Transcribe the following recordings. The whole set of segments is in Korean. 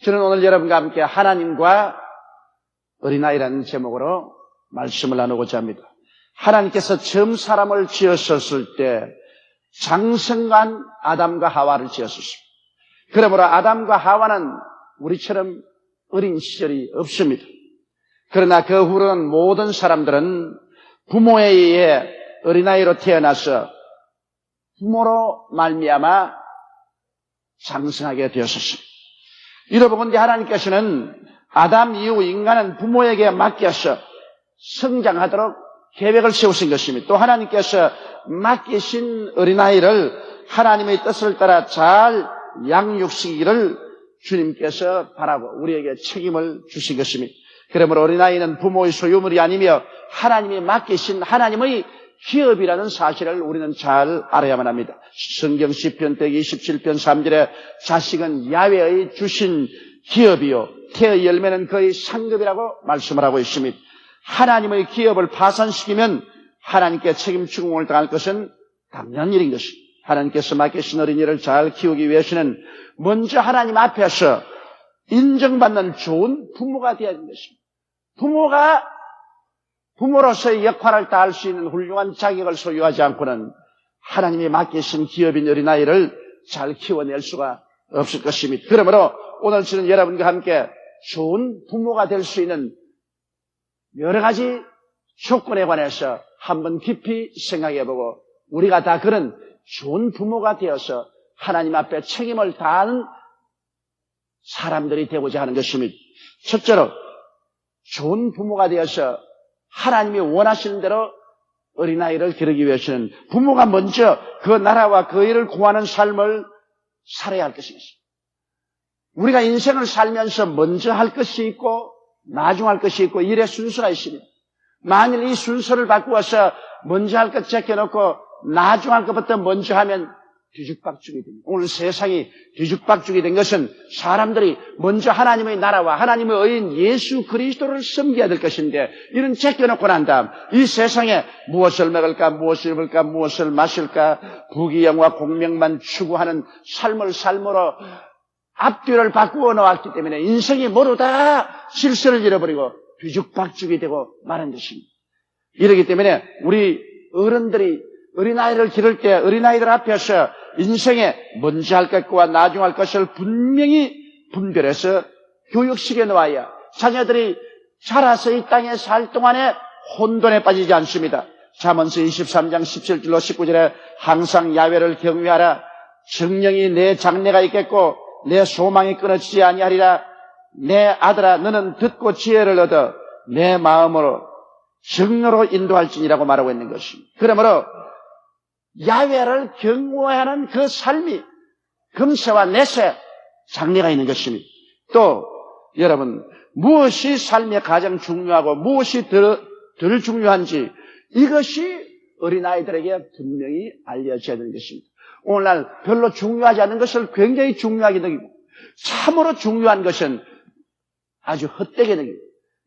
저는 오늘 여러분과 함께 하나님과 어린아이라는 제목으로 말씀을 나누고자 합니다. 하나님께서 처음 사람을 지으셨을 때 장성한 아담과 하와를 지으셨습니다. 그러므로 아담과 하와는 우리처럼 어린 시절이 없습니다. 그러나 그 후로는 모든 사람들은 부모에 의해 어린아이로 태어나서 부모로 말미암아 장성하게 되었습니다. 이러보건대 하나님께서는 아담 이후 인간은 부모에게 맡겨서 성장하도록 계획을 세우신 것입니다. 또 하나님께서 맡기신 어린아이를 하나님의 뜻을 따라 잘 양육시키기를 주님께서 바라고 우리에게 책임을 주신 것입니다. 그러므로 어린아이는 부모의 소유물이 아니며 하나님이 맡기신 하나님의 기업이라는 사실을 우리는 잘 알아야만 합니다. 성경 시편 127편 3절에 자식은 야훼의 주신 기업이요 태의 열매는 그의 상급이라고 말씀을 하고 있습니다. 하나님의 기업을 파산시키면 하나님께 책임 추궁을 당할 것은 당연한 일인 것입니다. 하나님께서 맡기신 어린이를 잘 키우기 위해서는 먼저 하나님 앞에서 인정받는 좋은 부모가 되어야 하는 것입니다. 부모가 부모로서의 역할을 다할 수 있는 훌륭한 자격을 소유하지 않고는 하나님이 맡기신 기업인 어린아이를 잘 키워낼 수가 없을 것입니다. 그러므로 오늘 저는 여러분과 함께 좋은 부모가 될 수 있는 여러 가지 조건에 관해서 한번 깊이 생각해보고 우리가 다 그런 좋은 부모가 되어서 하나님 앞에 책임을 다하는 사람들이 되고자 하는 것입니다. 첫째로 좋은 부모가 되어서 하나님이 원하시는 대로 어린아이를 기르기 위해서는 부모가 먼저 그 나라와 그 일을 구하는 삶을 살아야 할 것입니다. 우리가 인생을 살면서 먼저 할 것이 있고 나중 할 것이 있고 일의 순서가 있습니다. 만일 이 순서를 바꾸어서 먼저 할 것 제껴놓고 나중 할 것부터 먼저 하면 뒤죽박죽이 됩니다. 오늘 세상이 뒤죽박죽이 된 것은 사람들이 먼저 하나님의 나라와 하나님의 의인 예수 그리스도를 섬겨야 될 것인데 이런 제껴놓고 난 다음 이 세상에 무엇을 먹을까 무엇을 입을까 무엇을 마실까 부귀영화 공명만 추구하는 삶으로 앞뒤를 바꾸어 놓았기 때문에 인생이 모두 다 질서를 잃어버리고 뒤죽박죽이 되고 마는 것입니다. 이러기 때문에 우리 어른들이 어린아이를 기를 때 어린아이들 앞에서 인생에 먼저 할 것과 나중 할 것을 분명히 분별해서 교육시켜 놓아야 자녀들이 자라서 이 땅에 살 동안에 혼돈에 빠지지 않습니다. 잠언서 23장 17절로 19절에 항상 야훼를 경외하라. 정령이 내 장래가 있겠고 내 소망이 끊어지지 아니하리라. 내 아들아 너는 듣고 지혜를 얻어 내 마음으로 정로로 인도할지니라고 말하고 있는 것입니다. 그러므로 야훼를 경외하는 그 삶이 금세와 내세 장래가 있는 것입니다. 또 여러분 무엇이 삶에 가장 중요하고 무엇이 덜 중요한지 이것이 어린아이들에게 분명히 알려져야 되는 것입니다. 오늘날 별로 중요하지 않은 것을 굉장히 중요하게 여기고 참으로 중요한 것은 아주 헛되게 여기고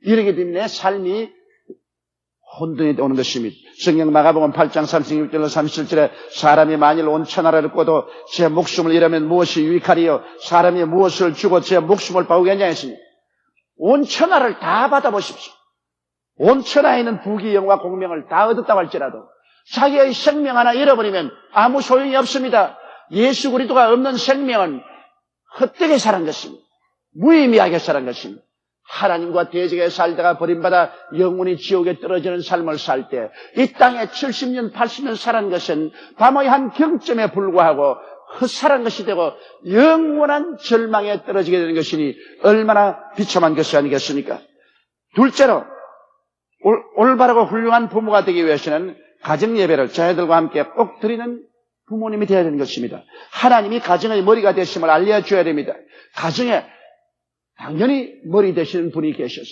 이러기 때문에 삶이 혼돈이 오는 것입니다. 성경 마가복음 8장 36절로 37절에 사람이 만일 온 천하를 얻고도 제 목숨을 잃으면 무엇이 유익하리요? 사람이 무엇을 주고 제 목숨을 바우겠냐 했습니다. 온 천하를 다 받아보십시오. 온 천하에 있는 부귀영화 공명을 다 얻었다고 할지라도 자기의 생명 하나 잃어버리면 아무 소용이 없습니다. 예수 그리스도가 없는 생명은 헛되게 살은 것입니다. 무의미하게 살은 것입니다. 하나님과 대적에 살다가 버림받아 영원히 지옥에 떨어지는 삶을 살 때 이 땅에 70년 80년 살은 것은 밤의 한 경점에 불과하고 헛살은 것이 되고 영원한 절망에 떨어지게 되는 것이니 얼마나 비참한 것이 아니겠습니까? 둘째로 올바르고 훌륭한 부모가 되기 위해서는 가정예배를 자녀들과 함께 꼭 드리는 부모님이 되어야 되는 것입니다. 하나님이 가정의 머리가 되심을 알려줘야 됩니다. 가정에 당연히 머리 되시는 분이 계셔서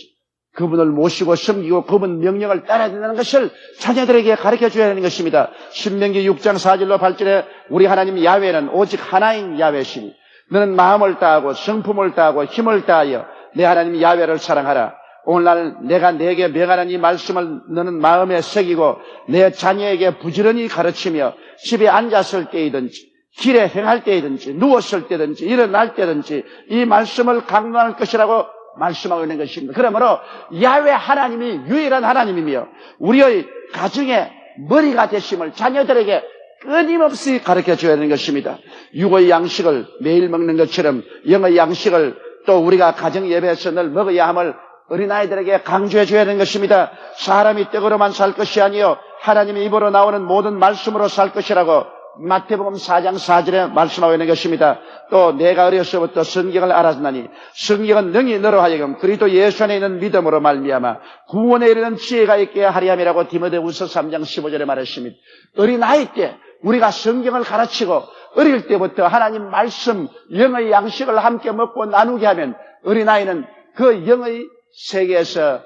그분을 모시고 섬기고 그분 명령을 따라야 된다는 것을 자녀들에게 가르쳐줘야 하는 것입니다. 신명기 6장 4절로 8절에 우리 하나님 야훼는 오직 하나인 야훼시니 너는 마음을 다하고 성품을 다하고 힘을 다하여 내 하나님 야훼를 사랑하라. 오늘날 내가 네게 명하는 이 말씀을 너는 마음에 새기고 내 자녀에게 부지런히 가르치며 집에 앉았을 때이든지 길에 행할 때이든지 누웠을 때든지 일어날 때든지 이 말씀을 강론할 것이라고 말씀하고 있는 것입니다. 그러므로 야훼 하나님이 유일한 하나님이며 우리의 가정의 머리가 되심을 자녀들에게 끊임없이 가르쳐줘야 하는 것입니다. 육의 양식을 매일 먹는 것처럼 영의 양식을 또 우리가 가정 예배에서 늘 먹어야 함을 어린아이들에게 강조해줘야 하는 것입니다. 사람이 떡으로만 살 것이 아니요 하나님의 입으로 나오는 모든 말씀으로 살 것이라고 마태복음 4장 4절에 말씀하고 있는 것입니다. 또 내가 어려서부터 성경을 알았나니 성경은 능히 너로 하여금 그리스도 예수 안에 있는 믿음으로 말미암아 구원에 이르는 지혜가 있게 하리 함이라고 디모데후서 3장 15절에 말했습니다. 어린아이 때 우리가 성경을 가르치고 어릴 때부터 하나님 말씀 영의 양식을 함께 먹고 나누게 하면 어린아이는 그 영의 세계에서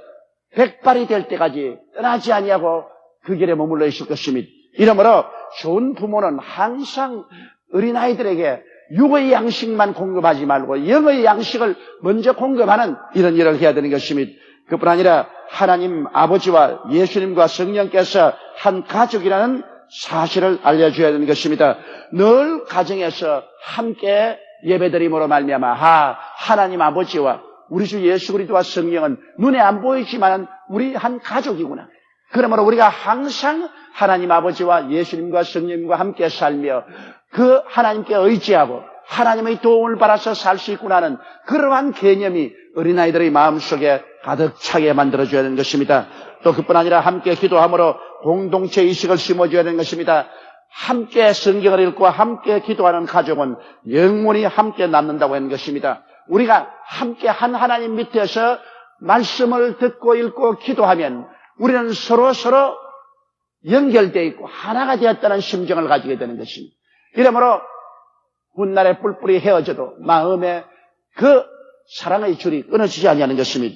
백발이 될 때까지 떠나지 아니하고 그 길에 머물러 있을 것입니다. 이러므로 좋은 부모는 항상 어린아이들에게 육의 양식만 공급하지 말고 영의 양식을 먼저 공급하는 이런 일을 해야 되는 것입니다. 그뿐 아니라 하나님 아버지와 예수님과 성령께서 한 가족이라는 사실을 알려줘야 되는 것입니다. 늘 가정에서 함께 예배드림으로 말미암아 하나님 아버지와 우리 주 예수 그리스도와 성령은 눈에 안 보이지만 우리 한 가족이구나. 그러므로 우리가 항상 하나님 아버지와 예수님과 성령님과 함께 살며 그 하나님께 의지하고 하나님의 도움을 받아서 살 수 있구나 하는 그러한 개념이 어린아이들의 마음속에 가득 차게 만들어줘야 하는 것입니다. 또 그뿐 아니라 함께 기도함으로 공동체 의식을 심어줘야 하는 것입니다. 함께 성경을 읽고 함께 기도하는 가족은 영원히 함께 남는다고 하는 것입니다. 우리가 함께 한 하나님 밑에서 말씀을 듣고 읽고 기도하면 우리는 서로 연결되어 있고 하나가 되었다는 심정을 가지게 되는 것입니다. 이러므로 훗날에 뿔뿔이 헤어져도 마음에 그 사랑의 줄이 끊어지지 아니하는 것입니다.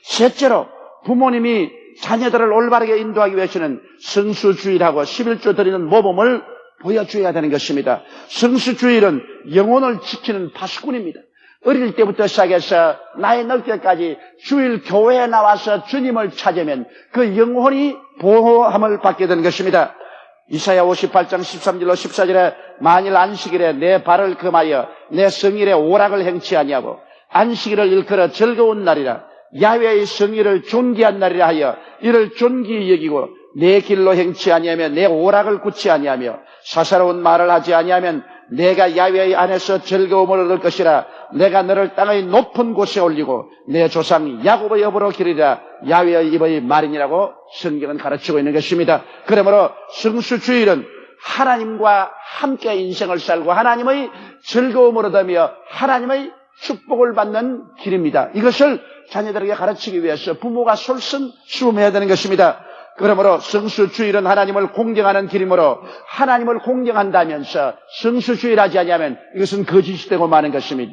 셋째로 부모님이 자녀들을 올바르게 인도하기 위해서는 성수주일하고 11조 드리는 모범을 보여줘야 되는 것입니다. 성수주일은 영혼을 지키는 파수꾼입니다. 어릴 때부터 시작해서 나이 늙을 때까지 주일 교회에 나와서 주님을 찾으면 그 영혼이 보호함을 받게 되는 것입니다. 이사야 58장 13절로 14절에 만일 안식일에 내 발을 금하여 내 성일에 오락을 행치 아니하고 안식일을 일컬어 즐거운 날이라 야훼의 성일을 존귀한 날이라 하여 이를 존귀히 여기고 내 길로 행치 아니하며 내 오락을 굳지 아니하며 사사로운 말을 하지 아니하면 내가 야훼의 안에서 즐거움을 얻을 것이라 내가 너를 땅의 높은 곳에 올리고 내 조상 야곱의 업으로 기르리라 야훼의 입의 말이니라고 성경은 가르치고 있는 것입니다. 그러므로 성수주일은 하나님과 함께 인생을 살고 하나님의 즐거움을 얻으며 하나님의 축복을 받는 길입니다. 이것을 자녀들에게 가르치기 위해서 부모가 솔선수범해야 되는 것입니다. 그러므로 성수주일은 하나님을 공경하는 길이므로 하나님을 공경한다면서 성수주일하지 아니하면 이것은 거짓이 되고 마는 것입니다.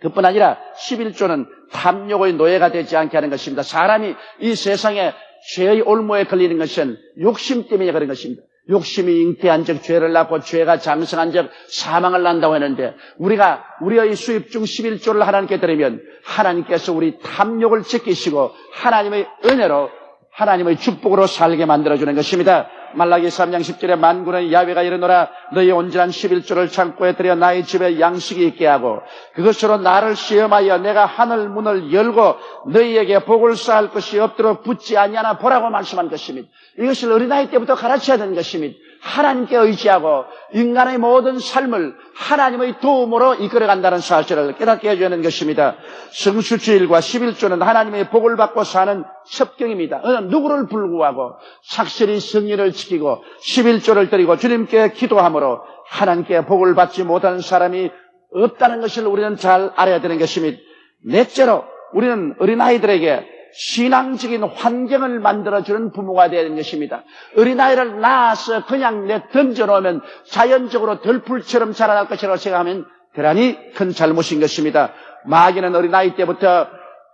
그뿐 아니라 11조는 탐욕의 노예가 되지 않게 하는 것입니다. 사람이 이 세상에 죄의 올무에 걸리는 것은 욕심 때문에 그런 것입니다. 욕심이 잉태한 적 죄를 낳고 죄가 장성한 적 사망을 낳는다고 했는데 우리가 우리의 수입 중 11조를 하나님께 드리면 하나님께서 우리 탐욕을 지키시고 하나님의 은혜로 하나님의 축복으로 살게 만들어주는 것입니다. 말라기 3장 10절에 만군의 야훼가 이르노라 너희 온전한 11조를 창고에 들여 나의 집에 양식이 있게 하고 그것으로 나를 시험하여 내가 하늘 문을 열고 너희에게 복을 쌓을 것이 없도록 붙지 아니하나 보라고 말씀한 것입니다. 이것을 어린아이 때부터 가르쳐야 되는 것입니다. 하나님께 의지하고 인간의 모든 삶을 하나님의 도움으로 이끌어간다는 사실을 깨닫게 해줘야 하는 것입니다. 성수주일과 11조는 하나님의 복을 받고 사는 첩경입니다. 어느 누구를 불구하고 착실히 성리를 지키고 11조를 드리고 주님께 기도함으로 하나님께 복을 받지 못하는 사람이 없다는 것을 우리는 잘 알아야 되는 것입니다. 넷째로 우리는 어린아이들에게 신앙적인 환경을 만들어주는 부모가 되어야 되는 것입니다. 어린아이를 낳아서 그냥 던져놓으면 자연적으로 들풀처럼 자라날 것이라고 생각하면 대단히 큰 잘못인 것입니다. 마귀는 어린아이 때부터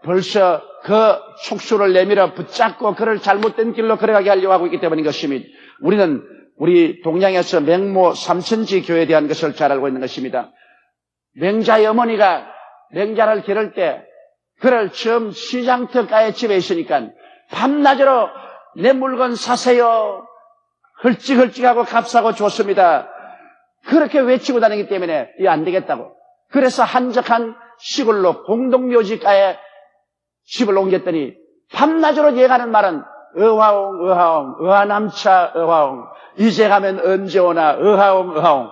벌써 그 촉수를 내밀어 붙잡고 그를 잘못된 길로 걸어가게 하려고 하고 있기 때문인 것입니다. 우리는 우리 동양에서 맹모 삼천지 교회에 대한 것을 잘 알고 있는 것입니다. 맹자의 어머니가 맹자를 기를 때 그를 처음 시장터가에 집에 있으니까 밤낮으로 내 물건 사세요. 헐찍헐찍하고 값싸고 줬습니다. 그렇게 외치고 다니기 때문에 이거 안 되겠다고. 그래서 한적한 시골로 공동묘지가에 집을 옮겼더니 밤낮으로 얘기하는 말은 어하옹 어하옹 어하남차 어하옹 이제 가면 언제 오나 어하옹 어하옹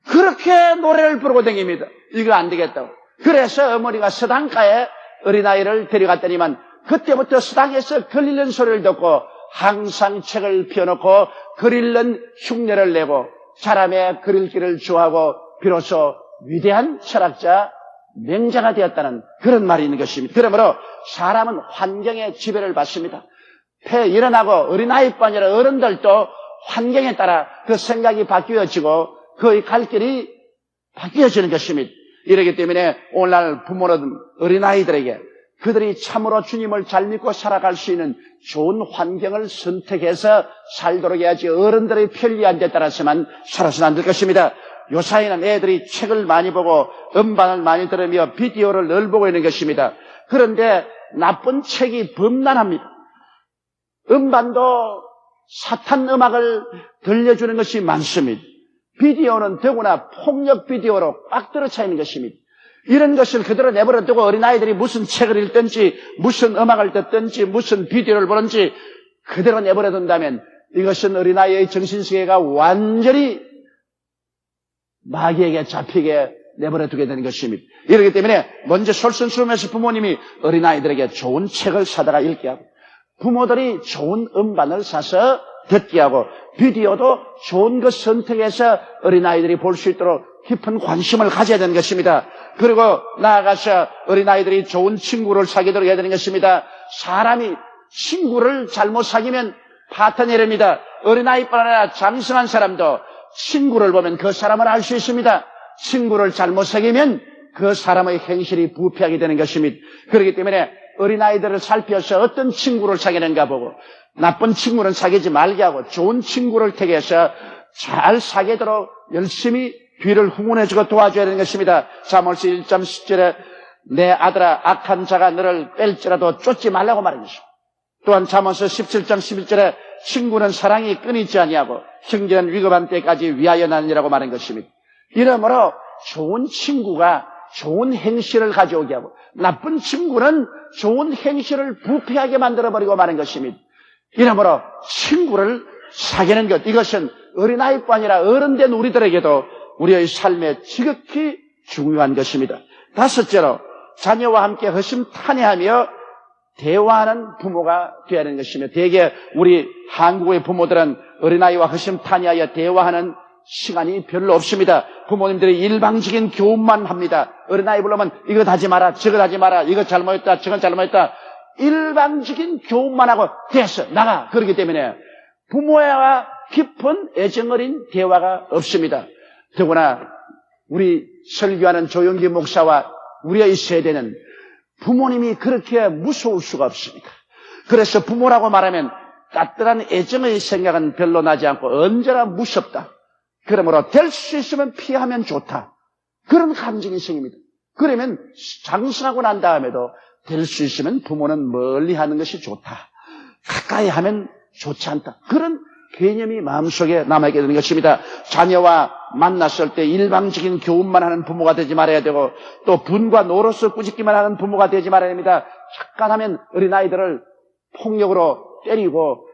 그렇게 노래를 부르고 다닙니다. 이거 안 되겠다고. 그래서 어머니가 서당가에 어린아이를 데려갔더니만 그때부터 서당에서 글 읽는 소리를 듣고 항상 책을 펴놓고 글 읽는 흉내를 내고 사람의 글 읽기를 좋아하고 비로소 위대한 철학자 명자가 되었다는 그런 말이 있는 것입니다. 그러므로 사람은 환경의 지배를 받습니다. 폐 일어나고 어린아이뿐 아니라 어른들도 환경에 따라 그 생각이 바뀌어지고 그의 갈 길이 바뀌어지는 것입니다. 이렇기 때문에 오늘날 부모는 어린아이들에게 그들이 참으로 주님을 잘 믿고 살아갈 수 있는 좋은 환경을 선택해서 살도록 해야지 어른들의 편리한 데 따라서만 살아서는 안 될 것입니다. 요사이는 애들이 책을 많이 보고 음반을 많이 들으며 비디오를 늘 보고 있는 것입니다. 그런데 나쁜 책이 범람합니다. 음반도 사탄 음악을 들려주는 것이 많습니다. 비디오는 더구나 폭력 비디오로 꽉 들어차 있는 것입니다. 이런 것을 그대로 내버려 두고 어린아이들이 무슨 책을 읽든지 무슨 음악을 듣든지 무슨 비디오를 보든지 그대로 내버려 둔다면 이것은 어린아이의 정신세계가 완전히 마귀에게 잡히게 내버려 두게 되는 것입니다. 이렇기 때문에 먼저 솔선수범해서 부모님이 어린아이들에게 좋은 책을 사다가 읽게 하고 부모들이 좋은 음반을 사서 듣게 하고 비디오도 좋은 것 선택해서 어린아이들이 볼 수 있도록 깊은 관심을 가져야 되는 것입니다. 그리고 나아가서 어린아이들이 좋은 친구를 사귀도록 해야 되는 것입니다. 사람이 친구를 잘못 사귀면 파탄이랍니다. 어린아이뿐 아니라 장성한 사람도 친구를 보면 그 사람을 알 수 있습니다. 친구를 잘못 사귀면 그 사람의 행실이 부패하게 되는 것입니다. 그렇기 때문에 어린아이들을 살펴서 어떤 친구를 사귀는가 보고 나쁜 친구는 사귀지 말게 하고 좋은 친구를 택해서 잘 사귀도록 열심히 뒤를 후문해주고 도와줘야 되는 것입니다. 사무엘서 1장 10절에 내 아들아 악한 자가 너를 뺄지라도 쫓지 말라고 말한 것입니다. 또한 사무엘서 17장 11절에 친구는 사랑이 끊이지 아니하고 형제는 위급한 때까지 위하여 나느니라고 말한 것입니다. 이러므로 좋은 친구가 좋은 행실을 가져오게 하고 나쁜 친구는 좋은 행실을 부패하게 만들어버리고 마는 것입니다. 이러므로 친구를 사귀는 것, 이것은 어린아이뿐 아니라 어른된 우리들에게도 우리의 삶에 지극히 중요한 것입니다. 다섯째로 자녀와 함께 허심탄회하며 대화하는 부모가 되어야 하는 것이며 대개 우리 한국의 부모들은 어린아이와 허심탄회하여 대화하는 시간이 별로 없습니다. 부모님들이 일방적인 교훈만 합니다. 어린아이 불러면 이거 하지 마라, 저거 하지 마라, 이거 잘못했다, 저건 잘못했다. 일방적인 교훈만 하고 됐어, 나가. 그렇기 때문에 부모와 깊은 애정어린 대화가 없습니다. 더구나 우리 설교하는 조영기 목사와 우리의 세대는 부모님이 그렇게 무서울 수가 없습니다. 그래서 부모라고 말하면 따뜻한 애정의 생각은 별로 나지 않고 언제나 무섭다. 그러므로 될 수 있으면 피하면 좋다. 그런 감정이 생깁니다. 그러면 장성하고 난 다음에도 될 수 있으면 부모는 멀리 하는 것이 좋다. 가까이 하면 좋지 않다. 그런 개념이 마음속에 남아있게 되는 것입니다. 자녀와 만났을 때 일방적인 교훈만 하는 부모가 되지 말아야 되고 또 분과 노로서 꾸짖기만 하는 부모가 되지 말아야 됩니다. 잠깐 하면 어린아이들을 폭력으로 때리고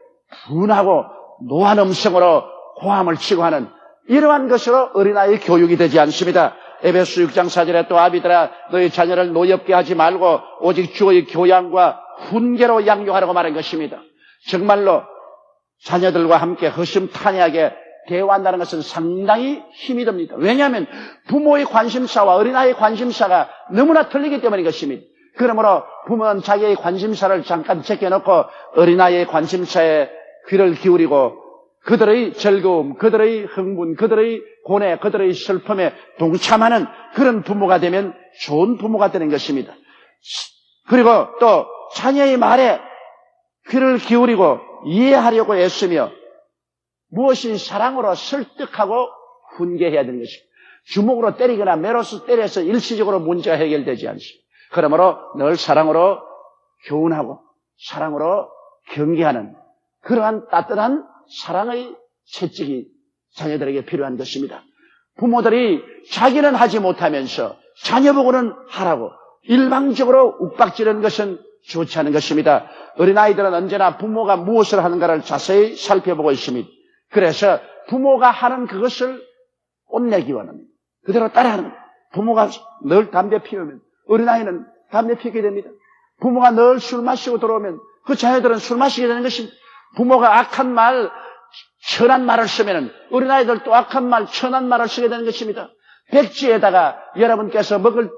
분하고 노한 음성으로 고함을 치고 하는 이러한 것으로 어린아이 교육이 되지 않습니다. 에베소 6장 4절에 또 아비들아 너희 자녀를 노엽게 하지 말고 오직 주의 교양과 훈계로 양육하라고 말한 것입니다. 정말로 자녀들과 함께 허심탄회하게 대화한다는 것은 상당히 힘이 듭니다. 왜냐하면 부모의 관심사와 어린아이의 관심사가 너무나 틀리기 때문인 것입니다. 그러므로 부모는 자기의 관심사를 잠깐 제껴놓고 어린아이의 관심사에 귀를 기울이고 그들의 즐거움, 그들의 흥분, 그들의 고뇌, 그들의 슬픔에 동참하는 그런 부모가 되면 좋은 부모가 되는 것입니다. 그리고 또 자녀의 말에 귀를 기울이고 이해하려고 애쓰며 무엇이 사랑으로 설득하고 훈계해야 되는 것입니다. 주먹으로 때리거나 매로서 때려서 일시적으로 문제가 해결되지 않습니다. 그러므로 늘 사랑으로 교훈하고 사랑으로 경계하는 그러한 따뜻한 사랑의 채찍이 자녀들에게 필요한 것입니다. 부모들이 자기는 하지 못하면서 자녀 보고는 하라고 일방적으로 윽박지르는 것은 좋지 않은 것입니다. 어린아이들은 언제나 부모가 무엇을 하는가를 자세히 살펴보고 있습니다. 그래서 부모가 하는 그것을 뽐내기 원합니다. 그대로 따라하는 거예요. 부모가 늘 담배 피우면 어린아이는 담배 피우게 됩니다. 부모가 늘 술 마시고 들어오면 그 자녀들은 술 마시게 되는 것입니다. 부모가 악한 말, 천한 말을 쓰면 어린아이들도 악한 말, 천한 말을 쓰게 되는 것입니다. 백지에다가 여러분께서 먹을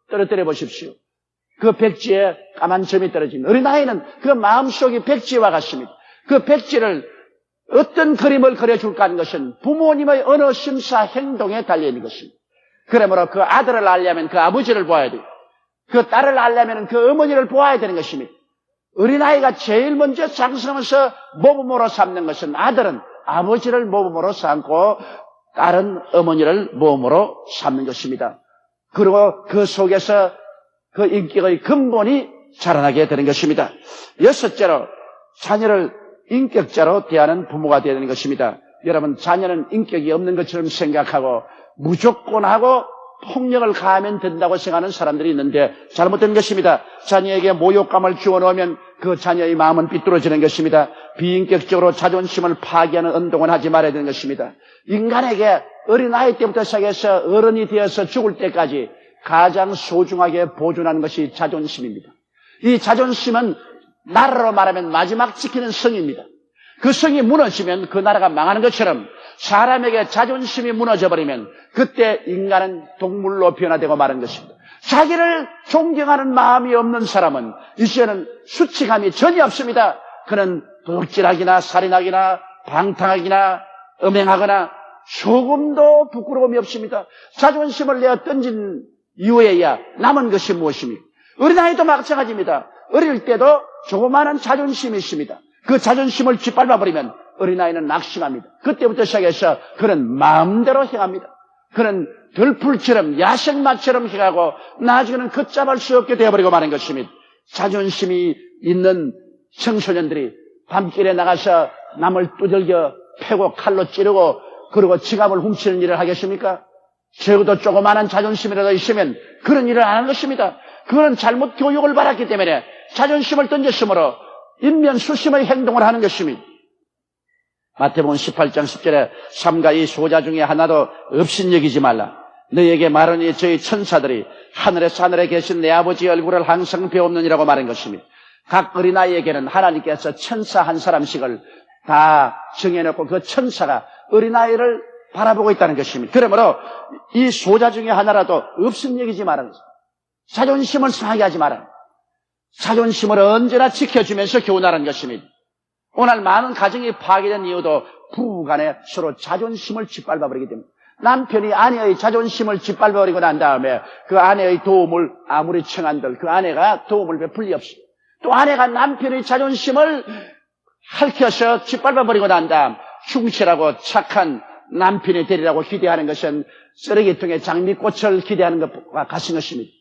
떨어뜨려 보십시오. 그 백지에 까만 점이 떨어집니다. 어린아이는 그 마음속이 백지와 같습니다. 그 백지를 어떤 그림을 그려줄까 하는 것은 부모님의 어느 심사 행동에 달려있는 것입니다. 그러므로 그 아들을 알려면 그 아버지를 보아야 돼요. 그 딸을 알려면 그 어머니를 보아야 되는 것입니다. 어린아이가 제일 먼저 장성해서 모범으로 삼는 것은 아들은 아버지를 모범으로 삼고 딸은 어머니를 모범으로 삼는 것입니다. 그리고 그 속에서 그 인격의 근본이 자라나게 되는 것입니다. 여섯째로 자녀를 인격자로 대하는 부모가 되는 것입니다. 여러분, 자녀는 인격이 없는 것처럼 생각하고 무조건 하고 폭력을 가하면 된다고 생각하는 사람들이 있는데 잘못된 것입니다. 자녀에게 모욕감을 주어놓으면 그 자녀의 마음은 삐뚤어지는 것입니다. 비인격적으로 자존심을 파괴하는 운동은 하지 말아야 되는 것입니다. 인간에게 어린아이 때부터 시작해서 어른이 되어서 죽을 때까지 가장 소중하게 보존하는 것이 자존심입니다. 이 자존심은 나라로 말하면 마지막 지키는 성입니다. 그 성이 무너지면 그 나라가 망하는 것처럼 사람에게 자존심이 무너져버리면 그때 인간은 동물로 변화되고 마는 것입니다. 자기를 존경하는 마음이 없는 사람은 이제는 수치감이 전혀 없습니다. 그는 도둑질하기나 살인하기나 방탕하기나 음행하거나 조금도 부끄러움이 없습니다. 자존심을 내어 던진 이후에야 남은 것이 무엇입니까? 어린아이도 마찬가지입니다. 어릴 때도 조그마한 자존심이 있습니다. 그 자존심을 짓밟아버리면 어린아이는 낙심합니다. 그때부터 시작해서 그는 마음대로 행합니다. 그는 들풀처럼 야생마처럼 행하고 나중에는 걷잡을 수 없게 되어버리고 마는 것입니다. 자존심이 있는 청소년들이 밤길에 나가서 남을 두들겨 패고 칼로 찌르고 그리고 지갑을 훔치는 일을 하겠습니까? 적어도 조그마한 자존심이라도 있으면 그런 일을 안 하는 것입니다. 그는 잘못 교육을 받았기 때문에 자존심을 던졌으므로 인면수심의 행동을 하는 것입니다. 마태복음 18장 10절에 삼가 이 소자 중에 하나도 없인 여기지 말라. 너희에게 말하니 저희 천사들이 하늘에 계신 내 아버지의 얼굴을 항상 배웠느니라고 말한 것입니다. 각 어린아이에게는 하나님께서 천사 한 사람씩을 다 정해놓고 그 천사가 어린아이를 바라보고 있다는 것입니다. 그러므로 이 소자 중에 하나라도 없인 여기지 말라는 것입니다. 자존심을 상하게 하지 마라. 자존심을 언제나 지켜주면서 교훈하라는 것입니다. 오늘 많은 가정이 파괴된 이유도 부부간에 서로 자존심을 짓밟아버리기 때문에 남편이 아내의 자존심을 짓밟아버리고 난 다음에 그 아내의 도움을 아무리 청한들 그 아내가 도움을 베풀 리 없습니다. 또 아내가 남편의 자존심을 핥혀서 짓밟아버리고 난 다음 충실하고 착한 남편이 되리라고 기대하는 것은 쓰레기통에 장미꽃을 기대하는 것과 같은 것입니다.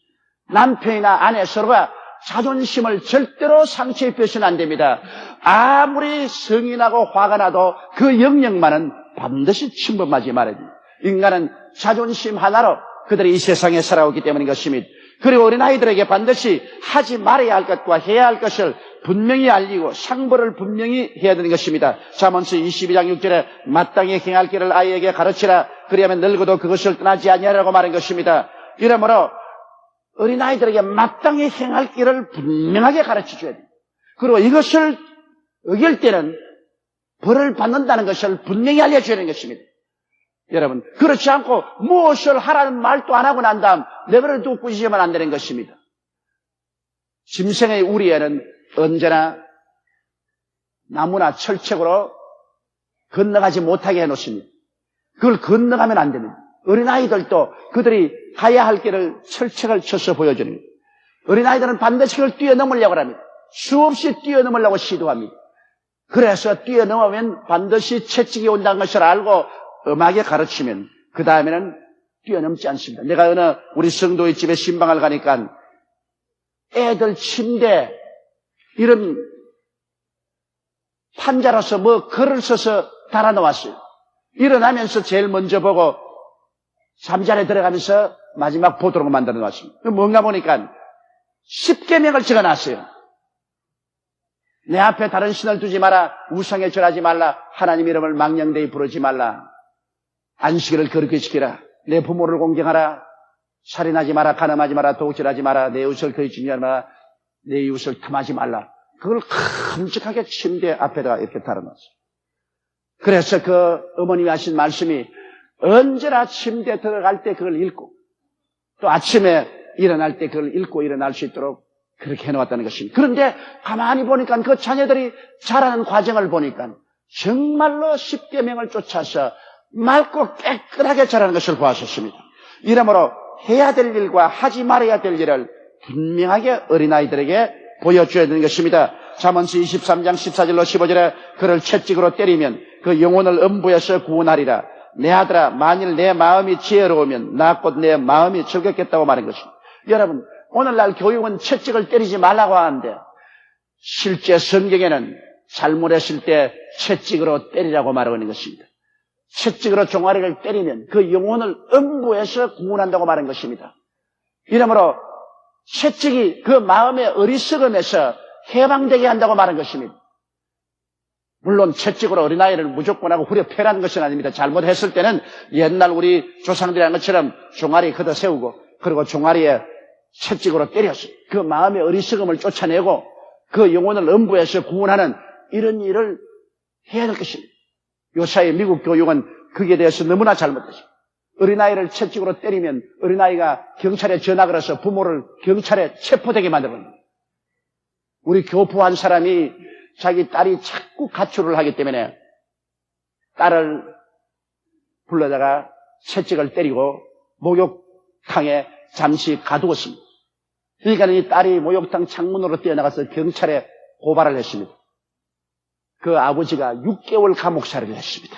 남편이나 아내 서로가 자존심을 절대로 상처 입혀서는 안 됩니다. 아무리 성이 나고 화가 나도 그 영역만은 반드시 침범하지 말아야 됩니다. 인간은 자존심 하나로 그들이 이 세상에 살아오기 때문인 것입니다. 그리고 어린아이들에게 반드시 하지 말아야 할 것과 해야 할 것을 분명히 알리고 상보를 분명히 해야 되는 것입니다. 잠언서 22장 6절에 마땅히 행할 길을 아이에게 가르치라. 그리하면 늙어도 그것을 떠나지 아니하라고 말한 것입니다. 이러므로 어린아이들에게 마땅히 행할 길을 분명하게 가르쳐줘야 돼요. 그리고 이것을 어길 때는 벌을 받는다는 것을 분명히 알려줘야 되는 것입니다. 여러분, 그렇지 않고 무엇을 하라는 말도 안 하고 난 다음 내버려 두고 꾸짖으면 안 되는 것입니다. 짐승의 우리에는 언제나 나무나 철책으로 건너가지 못하게 해놓습니다. 그걸 건너가면 안 됩니다. 어린아이들도 그들이 가야 할 길을 철책을 쳐서 보여주는 거예요. 어린아이들은 반드시 그걸 뛰어넘으려고 합니다. 수없이 뛰어넘으려고 시도합니다. 그래서 뛰어넘으면 반드시 채찍이 온다는 것을 알고 엄하게 가르치면 그 다음에는 뛰어넘지 않습니다. 내가 어느 우리 성도의 집에 신방을 가니까 애들 침대 이런 판자로서 뭐 글을 써서 달아놓았어요. 일어나면서 제일 먼저 보고 잠자리에 들어가면서 마지막 보도록 만들어 놨습니다. 뭔가 보니까 10계명을 적어놨어요. 내 앞에 다른 신을 두지 마라. 우상에 절하지 말라. 하나님 이름을 망령되이 부르지 말라. 안식일을 거룩히 지키라. 내 부모를 공경하라. 살인하지 마라. 간음하지 마라. 도둑질하지 마라. 내 이웃을 거의 중요하지 마라. 내 이웃을 탐하지 말라. 그걸 큼직하게 침대 앞에다가 이렇게 달아놨어요. 그래서 그 어머님이 하신 말씀이 언제나 침대에 들어갈 때 그걸 읽고 또 아침에 일어날 때 그걸 읽고 일어날 수 있도록 그렇게 해놓았다는 것입니다. 그런데 가만히 보니까 그 자녀들이 자라는 과정을 보니까 정말로 10계명을 쫓아서 맑고 깨끗하게 자라는 것을 보았었습니다. 이러므로 해야 될 일과 하지 말아야 될 일을 분명하게 어린아이들에게 보여줘야 되는 것입니다. 잠언서 23장 14절로 15절에 그를 채찍으로 때리면 그 영혼을 음부에서 구원하리라. 내 아들아, 만일 내 마음이 지혜로우면 나 곧 내 마음이 즐겁겠다고 말한 것입니다. 여러분, 오늘날 교육은 채찍을 때리지 말라고 하는데 실제 성경에는 잘못했을 때 채찍으로 때리라고 말하고 있는 것입니다. 채찍으로 종아리를 때리면 그 영혼을 음부에서 구원한다고 말한 것입니다. 이러므로 채찍이 그 마음의 어리석음에서 해방되게 한다고 말한 것입니다. 물론 채찍으로 어린아이를 무조건 하고 후려 패라는 것은 아닙니다. 잘못했을 때는 옛날 우리 조상들이 한 것처럼 종아리 걷어 세우고 그리고 종아리에 채찍으로 때려서 그 마음의 어리석음을 쫓아내고 그 영혼을 음부에서 구원하는 이런 일을 해야 될 것입니다. 요사이 미국 교육은 거기에 대해서 너무나 잘못됐습니다. 어린아이를 채찍으로 때리면 어린아이가 경찰에 전화 걸어서 부모를 경찰에 체포되게 만들어버립니다. 우리 교포 한 사람이 자기 딸이 자꾸 가출을 하기 때문에 딸을 불러다가 채찍을 때리고 목욕탕에 잠시 가두었습니다. 그러니까 이 딸이 목욕탕 창문으로 뛰어나가서 경찰에 고발을 했습니다. 그 아버지가 6개월 감옥살이를 했습니다.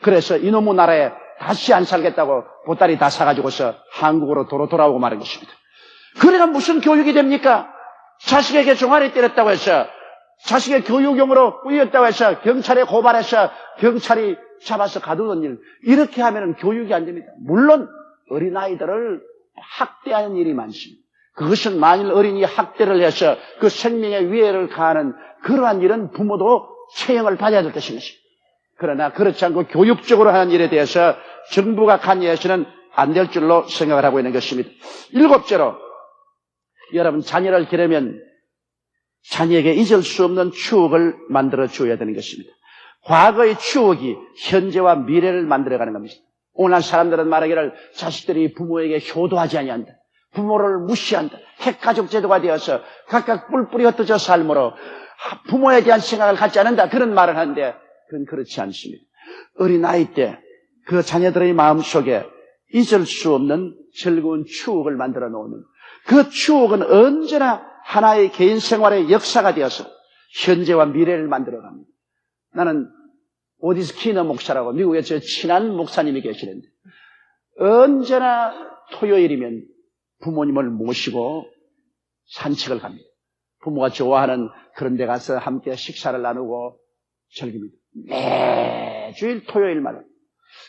그래서 이놈의 나라에 다시 안 살겠다고 보따리 다 사가지고서 한국으로 도로 돌아오고 말한 것입니다. 그래가 무슨 교육이 됩니까? 자식에게 종아리 때렸다고 해서 자식의 교육용으로 뿌렸다고 해서 경찰에 고발해서 경찰이 잡아서 가두는 일, 이렇게 하면 교육이 안 됩니다. 물론 어린아이들을 학대하는 일이 많습니다. 그것은 만일 어린이 학대를 해서 그 생명에 위해를 가하는 그러한 일은 부모도 처형을 받아야 될 것인 것입니다. 그러나 그렇지 않고 교육적으로 하는 일에 대해서 정부가 관여해서는 안 될 줄로 생각을 하고 있는 것입니다. 7째로 여러분, 자녀를 기르면 자녀에게 잊을 수 없는 추억을 만들어 줘야 되는 것입니다. 과거의 추억이 현재와 미래를 만들어가는 겁니다. 오늘날 사람들은 말하기를 자식들이 부모에게 효도하지 아니한다, 부모를 무시한다, 핵가족 제도가 되어서 각각 뿔뿔이 흩어져 삶으로 부모에 대한 생각을 갖지 않는다, 그런 말을 하는데 그건 그렇지 않습니다. 어린아이 때 그 자녀들의 마음속에 잊을 수 없는 즐거운 추억을 만들어 놓으면 그 추억은 언제나 하나의 개인 생활의 역사가 되어서 현재와 미래를 만들어 갑니다. 나는 오디스 키너 목사라고 미국에 제 친한 목사님이 계시는데 언제나 토요일이면 부모님을 모시고 산책을 갑니다. 부모가 좋아하는 그런 데 가서 함께 식사를 나누고 즐깁니다. 매주일 토요일마다.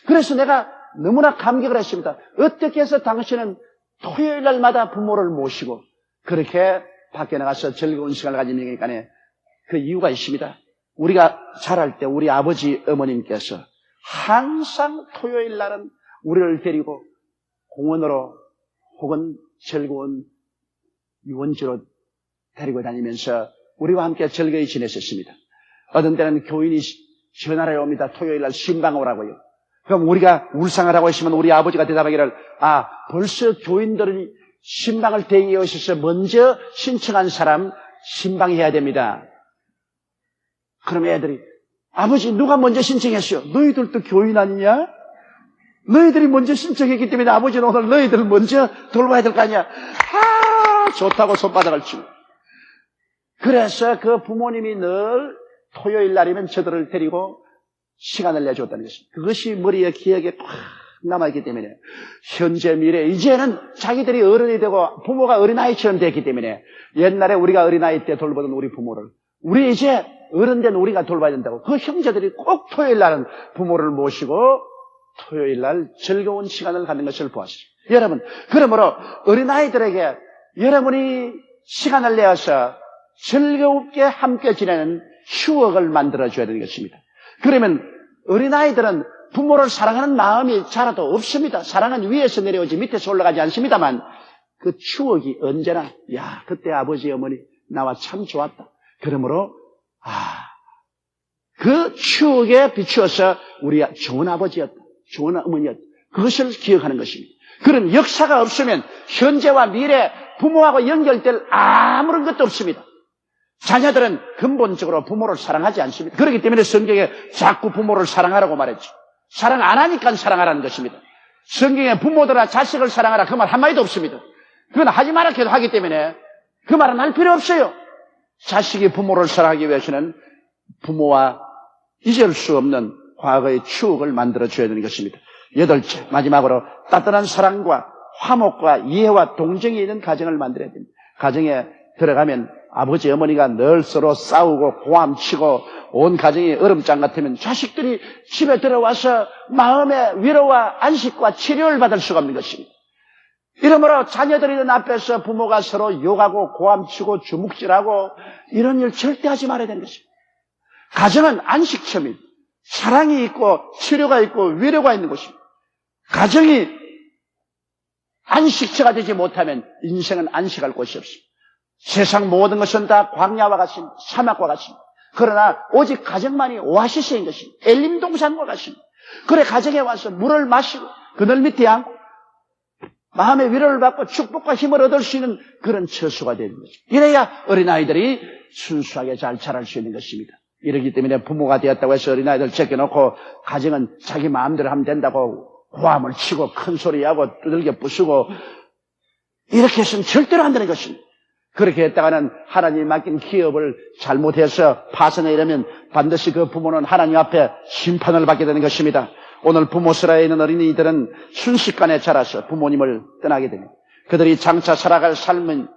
그래서 내가 너무나 감격을 했습니다. 어떻게 해서 당신은 토요일 날마다 부모를 모시고 그렇게 밖에 나가서 즐거운 시간을 가지니까 그 이유가 있습니다. 우리가 자랄 때 우리 아버지 어머님께서 항상 토요일 날은 우리를 데리고 공원으로 혹은 즐거운 유원지로 데리고 다니면서 우리와 함께 즐거이 지냈었습니다. 어떤 때는 교인이 전화를 옵니다. 토요일 날 신방 오라고요. 그럼 우리가 울상을 하고 있으면 우리 아버지가 대답하기를, 벌써 교인들은 신방을 대기해 오셔서 먼저 신청한 사람 신방해야 됩니다. 그러면 애들이, 아버지 누가 먼저 신청했어요? 너희들도 교인 아니냐? 너희들이 먼저 신청했기 때문에 아버지는 오늘 너희들 먼저 돌봐야 될 거 아니야? 좋다고 손바닥을 치고. 그래서 그 부모님이 늘 토요일 날이면 저들을 데리고 시간을 내줬다는 것입니다. 그것이 머리에 기억에 팍 남아있기 때문에 현재 미래 이제는 자기들이 어른이 되고 부모가 어린아이처럼 됐기 때문에 옛날에 우리가 어린아이 때 돌보던 우리 부모를 우리 이제 어른 된 우리가 돌봐야 된다고 그 형제들이 꼭 토요일 날은 부모를 모시고 토요일 날 즐거운 시간을 갖는 것을 보았습니다. 여러분, 그러므로 어린아이들에게 여러분이 시간을 내어서 즐겁게 함께 지내는 추억을 만들어줘야 되는 것입니다. 그러면 어린아이들은 부모를 사랑하는 마음이 자라도 없습니다. 사랑은 위에서 내려오지 밑에서 올라가지 않습니다만 그 추억이 언제나 그때 아버지 어머니 나와 참 좋았다. 그러므로 그 추억에 비추어서 우리가 좋은 아버지였다. 좋은 어머니였다. 그것을 기억하는 것입니다. 그런 역사가 없으면 현재와 미래 부모하고 연결될 아무런 것도 없습니다. 자녀들은 근본적으로 부모를 사랑하지 않습니다. 그렇기 때문에 성경에 자꾸 부모를 사랑하라고 말했죠. 사랑 안 하니까 사랑하라는 것입니다. 성경에 부모들아 자식을 사랑하라 그 말 한마디도 없습니다. 그건 하지 마라 해도 하기 때문에 그 말은 할 필요 없어요. 자식이 부모를 사랑하기 위해서는 부모와 잊을 수 없는 과거의 추억을 만들어줘야 되는 것입니다. 8째, 마지막으로 따뜻한 사랑과 화목과 이해와 동정이 있는 가정을 만들어야 됩니다. 가정에 들어가면 아버지 어머니가 늘 서로 싸우고 고함치고 온 가정이 얼음장 같으면 자식들이 집에 들어와서 마음의 위로와 안식과 치료를 받을 수가 없는 것입니다. 이러므로 자녀들이 있는 앞에서 부모가 서로 욕하고 고함치고 주먹질하고 이런 일 절대 하지 말아야 되는 것입니다. 가정은 안식처입니다. 사랑이 있고 치료가 있고 위로가 있는 곳입니다. 가정이 안식처가 되지 못하면 인생은 안식할 곳이 없습니다. 세상 모든 것은 다 광야와 같습니다. 사막과 같습니다. 그러나 오직 가정만이 오아시스인 것입니다. 엘림 동산과 같습니다. 그래 가정에 와서 물을 마시고 그늘 밑에 앉고 마음의 위로를 받고 축복과 힘을 얻을 수 있는 그런 처소가 되는 거죠. 이래야 어린아이들이 순수하게 잘 자랄 수 있는 것입니다. 이러기 때문에 부모가 되었다고 해서 어린아이들 제껴놓고 가정은 자기 마음대로 하면 된다고 고함을 치고 큰소리하고 두들겨 부수고 이렇게 해서는 절대로 안 되는 것입니다. 그렇게 했다가는 하나님이 맡긴 기업을 잘못해서 파산해 이러면 반드시 그 부모는 하나님 앞에 심판을 받게 되는 것입니다. 오늘 부모스라에 있는 어린이들은 순식간에 자라서 부모님을 떠나게 됩니다. 그들이 장차 살아갈 삶은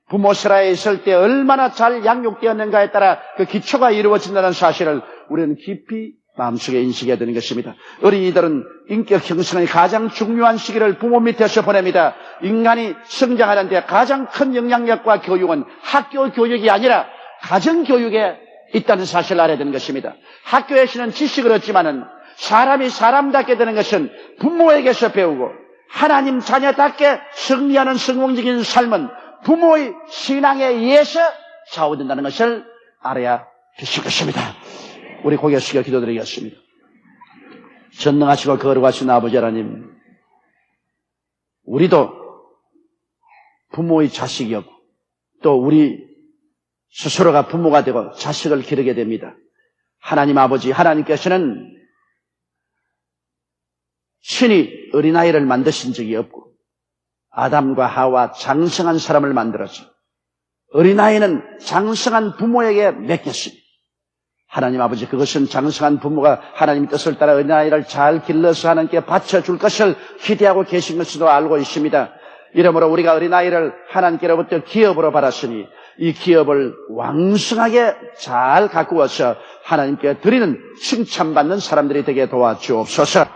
부모스라에 있을 때 얼마나 잘 양육되었는가에 따라 그 기초가 이루어진다는 사실을 우리는 깊이 마음속에 인식해야 되는 것입니다. 어린이들은 인격 형성의 가장 중요한 시기를 부모 밑에서 보냅니다. 인간이 성장하는 데 가장 큰 영향력과 교육은 학교 교육이 아니라 가정 교육에 있다는 사실을 알아야 되는 것입니다. 학교에서는 지식을 얻지만은 사람이 사람답게 되는 것은 부모에게서 배우고 하나님 자녀답게 승리하는 성공적인 삶은 부모의 신앙에 의해서 좌우된다는 것을 알아야 되실 것입니다. 우리 고개 숙여 기도드리겠습니다. 전능하시고 거룩하신 아버지 하나님, 우리도 부모의 자식이었고 또 우리 스스로가 부모가 되고 자식을 기르게 됩니다. 하나님 아버지, 하나님께서는 신이 어린아이를 만드신 적이 없고 아담과 하와 장성한 사람을 만들어서 어린아이는 장성한 부모에게 맡겼습니다. 하나님 아버지, 그것은 장성한 부모가 하나님의 뜻을 따라 어린아이를 잘 길러서 하나님께 바쳐줄 것을 기대하고 계신 것으로 알고 있습니다. 이러므로 우리가 어린아이를 하나님께로부터 기업으로 받았으니 이 기업을 왕성하게 잘 가꾸어서 하나님께 드리는 칭찬받는 사람들이 되게 도와주옵소서.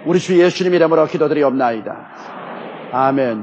우리 주 예수님 이름으로 기도드리옵나이다. 아멘.